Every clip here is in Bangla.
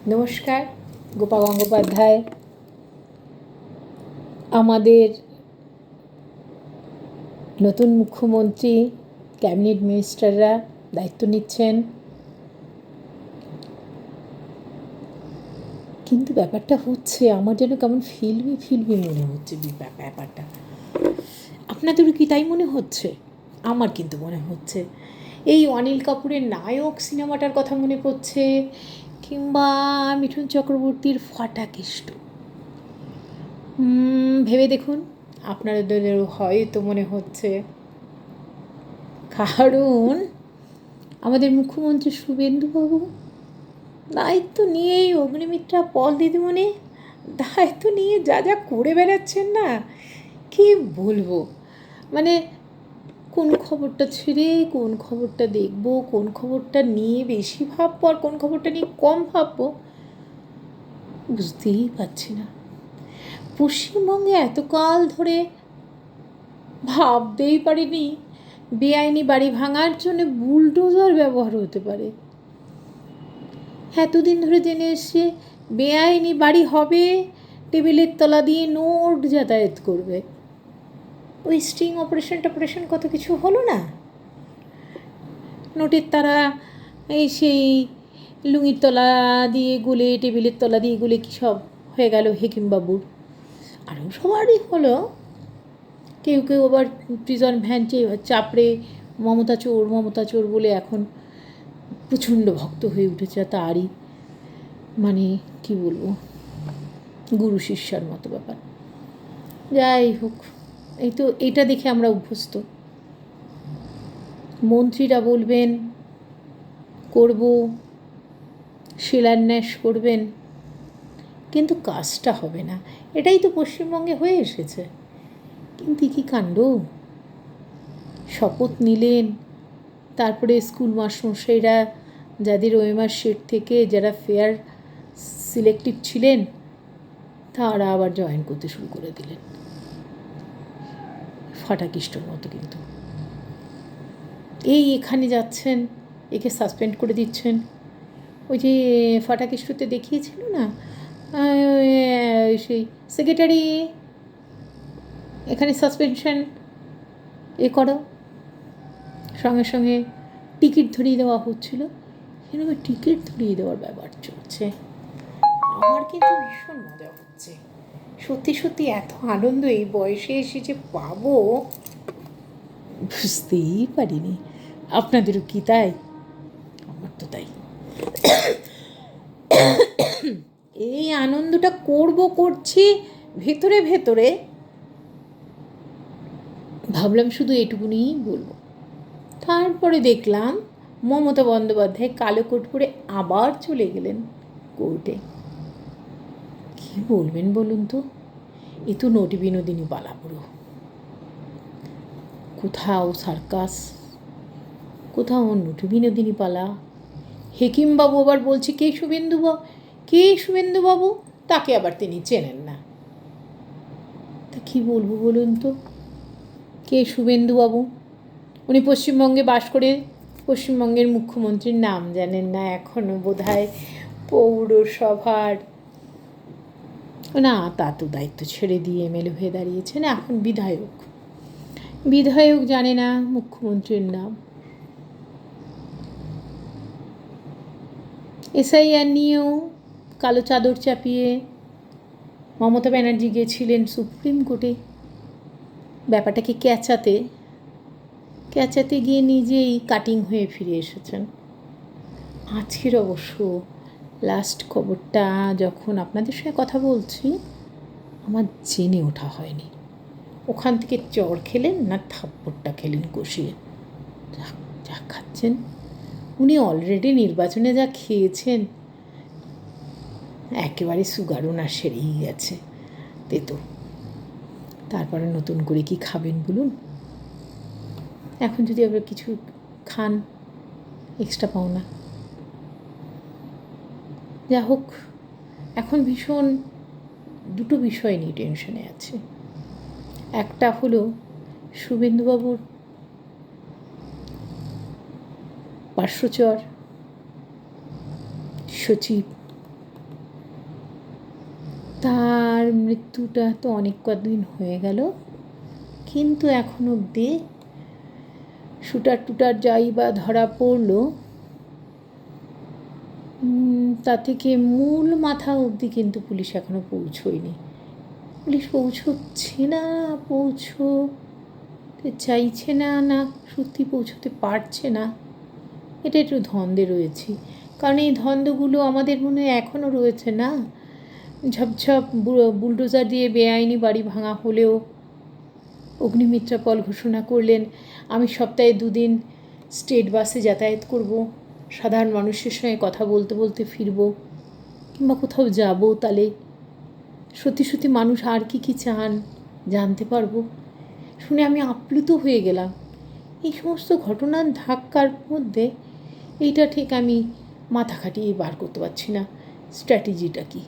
নমস্কার। গোপা গঙ্গোপাধ্যায় আমাদের নতুন মুখ্যমন্ত্রী, ক্যাবিনেট মিনিস্টাররা দায়িত্ব নিচ্ছেন, কিন্তু ব্যাপারটা হচ্ছে আমার যেন কেমন ফিল্মি মনে হচ্ছে ব্যাপারটা। আপনাদেরও কি তাই মনে হচ্ছে? আমার কিন্তু মনে হচ্ছে এই অনিল কাপুরের নায়ক সিনেমাটার কথা মনে পড়ছে, কিংবা মিঠুন চক্রবর্তীর ফাটাকেষ্ট। ভেবে দেখুন, আপনাদেরও হয়তো মনে হচ্ছে, কারণ আমাদের মুখ্যমন্ত্রী শুভেন্দুবাবু দায়িত্ব নিয়েই অগ্নিমিত্রা পল দিদিমণি দায়িত্ব নিয়ে যা যা করে বেড়াচ্ছেন না, কি বলবো। মানে কোন খবরটা ছেড়ে কোন খবরটা দেখবো, কোন খবরটা নিয়ে বেশি ভাববো আর কোন খবরটা নিয়ে কম ভাববো, বুঝতেই পারছি না। পশ্চিমবঙ্গে এতকাল ধরে ভাবতেই পারিনি বেআইনি বাড়ি ভাঙার জন্য বুলডোজার ব্যবহার হতে পারে। এতদিন ধরে জেনে এসছে বেআইনি বাড়ি হবে, টেবিলের তলা দিয়ে নোট যাতায়াত করবে। ওই স্টিং অপারেশন কত কিছু হলো না, নোটের তারা এই সেই লুঙির তলা দিয়ে গুলে, টেবিলের তলা দিয়ে গুলে কী সব হয়ে গেল হেকিমবাবুর, আরও সবারই হলো। কেউ কেউ আবার প্রিজন ভ্যান চাপড়ে মমতা চোর বলে এখন প্রচণ্ড ভক্ত হয়ে উঠেছে তারই, মানে কি বলবো, গুরু শিষ্যার মতো ব্যাপার। যাই হোক, এইটা দেখে আমরা অভ্যস্ত। মন্ত্রীরা বলবেন করব, শিলান্যাস করবেন, কিন্তু কাজটা হবে না। এটাই তো পশ্চিমবঙ্গে হয়ে এসেছে। কিন্তু কী কাণ্ড! শপথ নিলেন, তারপরে স্কুল মাস্টারমশাইরা যাদের ওএমআর শিট থেকে যারা ফেয়ার সিলেক্টিভ ছিলেন তারা আবার জয়েন করতে শুরু করে দিলেন, ফাটাকিষ্টর মতো। কিন্তু এখানে যাচ্ছেন, একে সাসপেন্ড করে দিচ্ছেন। ওই যে ফাটাকিষ্টতে দেখিয়েছিল না, সেই সেক্রেটারি এখানে সাসপেনশন করো, সঙ্গে সঙ্গে টিকিট ধরিয়ে দেওয়া হচ্ছিল। এরকম টিকিট ধরিয়ে দেওয়ার ব্যাপার চলছে। আমার কিন্তু ভীষণ মজা হচ্ছে, সত্যি সত্যি এত আনন্দ এই বয়সে এসে যে পাবো বুঝতেই পারিনি। আপনাদেরও কি তাই? আমার তো তাই। এই আনন্দটা করছি ভেতরে ভেতরে, ভাবলাম শুধু এটুকুনিই বলবো। তারপরে দেখলাম মমতা বন্দ্যোপাধ্যায় কালো কোট পরে আবার চলে গেলেন কোর্টে। কি বলবেন বলুন তো, এ তো নটি বিনোদিনী পালা পুরো। কোথাও সার্কাস, কোথাও নটি বিনোদিনী পালা। হেকিমবাবু আবার বলছে কে শুভেন্দুবাবু, তাকে আবার তিনি চেনেন না। তা কি বলবো বলুন তো, কে শুভেন্দুবাবু? উনি পশ্চিমবঙ্গে বাস করে পশ্চিমবঙ্গের মুখ্যমন্ত্রীর নাম জানেন না এখনও, বোধহয় পৌরসভার না, তা তো দায়িত্ব ছেড়ে দিয়ে এমএলএ হয়ে দাঁড়িয়েছেন, এখন বিধায়ক জানে না মুখ্যমন্ত্রীর নাম। এসআইআর নিয়েও কালো চাদর চাপিয়ে মমতা ব্যানার্জি গিয়েছিলেন সুপ্রিম কোর্টে ব্যাপারটাকে ক্যাচাতে গিয়ে নিজেই কাটিং হয়ে ফিরে এসেছেন। আজকের অবশ্য লাস্ট খবরটা যখন আপনাদের সঙ্গে কথা বলছি আমার জেনে ওঠা হয়নি, ওখান থেকে চড় খেলেন না থাপ্পড়টা খেলেন কষিয়ে। যা খাচ্ছেন উনি, অলরেডি নির্বাচনে যা খেয়েছেন একেবারে সুগার ওনার সেরেই গেছে তেতো। তারপরে নতুন করে কি খাবেন বলুন? এখন যদি আবার কিছু খান, এক্সট্রা পাওনা। যা হোক, এখন ভীষণ দুটো বিষয় নিয়ে টেনশনে আছে। একটা হলো শুভেন্দুবাবুর পার্শ্বচর সচিব তার মৃত্যুটা তো অনেক কদিন হয়ে গেল, কিন্তু এখন অবধি শুটার টুটার যাই বা ধরা পড়লো, তা থেকে মূল মাথা অবধি কিন্তু পুলিশ এখনও পৌঁছোয়নি। পুলিশ পৌঁছচ্ছে না, পৌঁছোতে চাইছে না, না সত্যি পৌঁছতে পারছে না, এটা একটু ধন্দে রয়েছি। কারণ এই ধন্দগুলো আমাদের মনে এখনও রয়েছে না। ঝপঝপ বুলডোজার দিয়ে বেআইনি বাড়ি ভাঙা হলেও অগ্নিমিত্রা পল ঘোষণা করলেন, আমি সপ্তাহে 2 দিন স্টেট বাসে যাতায়াত করব, সাধারণ মানুষের সঙ্গে কথা বলতে বলতে ফিরব, কিংবা কোথাও যাব, তাহলে সত্যি সত্যি মানুষ আর কি চান জানতে পারবো। শুনে আমি আপ্লুত হয়ে গেলাম। এই সমস্ত ঘটনার ধাক্কার মধ্যে এইটা ঠিক আমি মাথা খাটিয়ে বার করতে পারছি না স্ট্র্যাটেজিটা কী।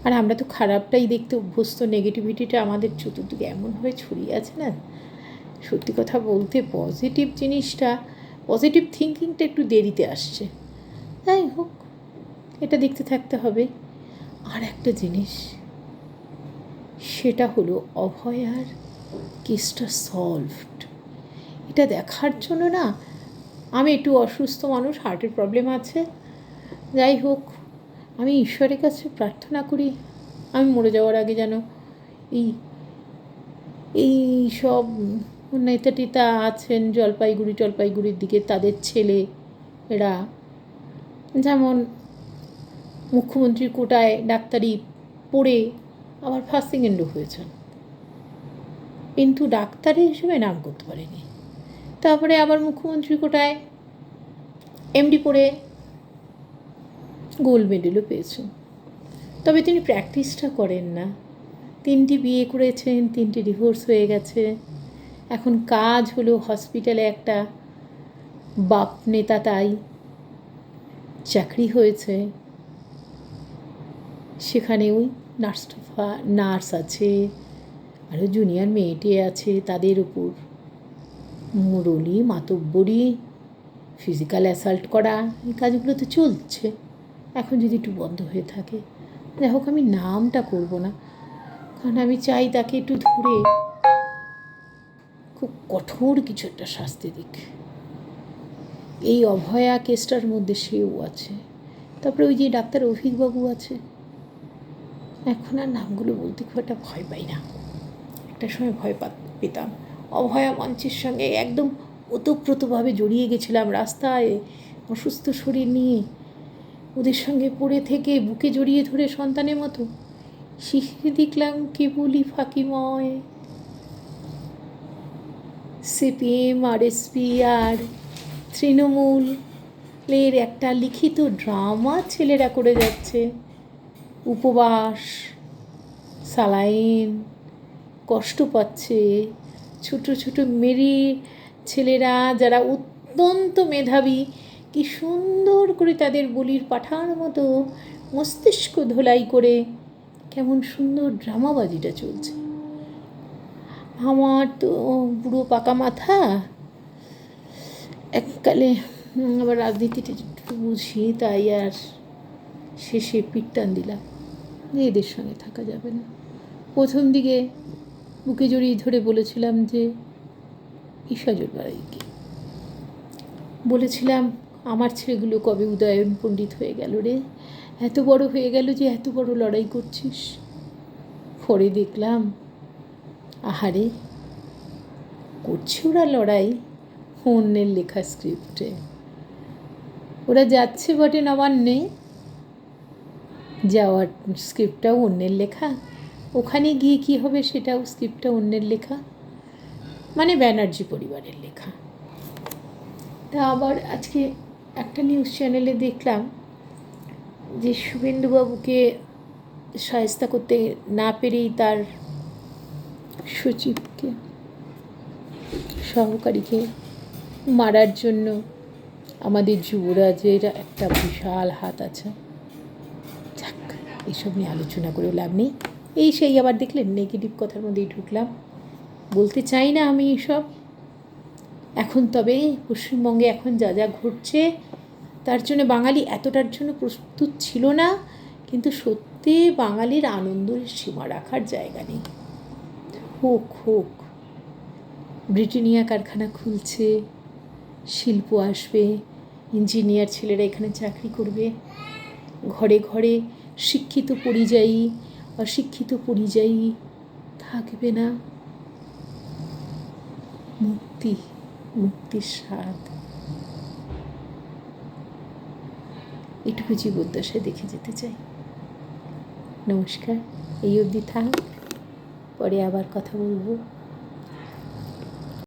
আর আমরা তো খারাপটাই দেখতে অভ্যস্ত, নেগেটিভিটিটা আমাদের চতুর্দিকে এমনভাবে ছড়িয়ে আছে না। সত্যি কথা বলতে পজিটিভ জিনিসটা, পজিটিভ থিঙ্কিংটা একটু দেরিতে আসছে। যাই হোক, এটা দেখতে থাকতে হবে। আর একটা জিনিস, সেটা হলো অভয়ার কেসটা সলভড, এটা দেখার জন্য না, আমি একটু অসুস্থ মানুষ, হার্টের প্রবলেম আছে, যাই হোক আমি ঈশ্বরের কাছে প্রার্থনা করি আমি মরে যাওয়ার আগে যেন এই সব নেতা টেতা আছেন জলপাইগুড়ির দিকে, তাদের ছেলে এরা যেমন মুখ্যমন্ত্রীর কোটায় ডাক্তারি পড়ে আবার ফার্স্ট সেকেন্ডও হয়েছেন, কিন্তু ডাক্তারি হিসেবে নাম করতে পারেনি। তারপরে আবার মুখ্যমন্ত্রীর কোটায় এমডি পড়ে গোল্ড মেডেলও পেয়েছেন। তবে তিনি প্র্যাকটিসটা করেন না। 3টি বিয়ে করেছেন, 3টি ডিভোর্স হয়ে গেছে। এখন কাজ হলো হসপিটালে একটা বাপ নেতা, তাই চাকরি হয়েছে, সেখানে ওই নার্স আছে, আরও জুনিয়র মেয়েটি আছে, তাদের উপর মুরলি মাতব্বরি ফিজিক্যাল অ্যাসাল্ট করা, এই কাজগুলো তো চলছে। এখন যদি একটু বন্ধ হয়ে থাকে, যাই হোক আমি নামটা করব না, কারণ আমি চাই তাকে একটু ধরে খুব কঠোর কিছু একটা শাস্তি দিক। এই অভয়া কেসটার মধ্যে সেও আছে, তারপরে ওই যে ডাক্তার অভিকবাবু আছে, এখন আর নামগুলো বলতে খুব একটা ভয় পাই না, একটা সময় ভয় পেতাম। অভয়া মঞ্চের সঙ্গে একদম ওতপ্রোতভাবে জড়িয়ে গেছিলাম, রাস্তায় অসুস্থ শরীর নিয়ে ওদের সঙ্গে পড়ে থেকে বুকে জড়িয়ে ধরে সন্তানের মতো। শিখে দেখলাম কেবলই ফাঁকিময়। সিপিএম, আরএসপি আর তৃণমূলের একটা লিখিত ড্রামা ছেলেরা করে যাচ্ছে। উপবাস, সালাইন, কষ্ট পাচ্ছে, ছোট ছোট মেরি ছেলেরা যারা অত্যন্ত মেধাবী, কি সুন্দর করে তাদের বলির পাঠার মতো মস্তিষ্ক ধোলাই করে কেমন সুন্দর ড্রামাবাজিটা চলছে। আমার তো বুড়ো পাকা মাথা, এককালে আবার রাজনীতিটা একটু বুঝি, তাই আর শেষে পিটটান দিলাম, এদের সঙ্গে থাকা যাবে না। প্রথম দিকে বুকে জড়িয়ে ধরে বলেছিলাম যে ঈশ্বর বাড়াইকে বলেছিলাম, আমার ছেলেগুলো কবে উদয়ন পণ্ডিত হয়ে গেল রে, এত বড় হয়ে গেল যে এত বড় লড়াই করছিস। পরে দেখলাম আহারে, করছে ওরা লড়াই অন্যের লেখা স্ক্রিপ্টে। ওরা যাচ্ছে বটে নবান্নে, যাওয়ার স্ক্রিপ্টটাও অন্যের লেখা, ওখানে গিয়ে কী হবে সেটাও স্ক্রিপ্টটা অন্যের লেখা, মানে ব্যানার্জি পরিবারের লেখা। তা আবার আজকে একটা নিউজ চ্যানেলে দেখলাম যে শুভেন্দুবাবুকে শায়েস্তা করতে না পেরেই তার সচিবকে, সহকারীকে মারার জন্য আমাদের যুবরাজের একটা বিশাল হাত আছে। যাক, এইসব নিয়ে আলোচনা করে লাভ নেই। এই সেই আবার দেখলেন নেগেটিভ কথার মধ্যেই ঢুকলাম, বলতে চাই না আমি এসব এখন। তবে পশ্চিমবঙ্গে এখন যা যা ঘটছে তার জন্য বাঙালি এতটার জন্য প্রস্তুত ছিল না, কিন্তু সত্যি তে বাঙালির আনন্দের সীমা রাখার জায়গা নেই। হোক হোক, ব্রিটানিয়া কারখানা খুলছে, শিল্প আসবে, ইঞ্জিনিয়ার ছেলেরা এখানে চাকরি করবে, ঘরে ঘরে শিক্ষিত পরিযায়ী অশিক্ষিত পরিযায়ী থাকবে না। মুক্তি, মুক্তির স্বাদ এটুকু জীবদ্দশায় দেখে যেতে চাই। নমস্কার, এই অবধি থাক, পরে আবার কথা বলবো।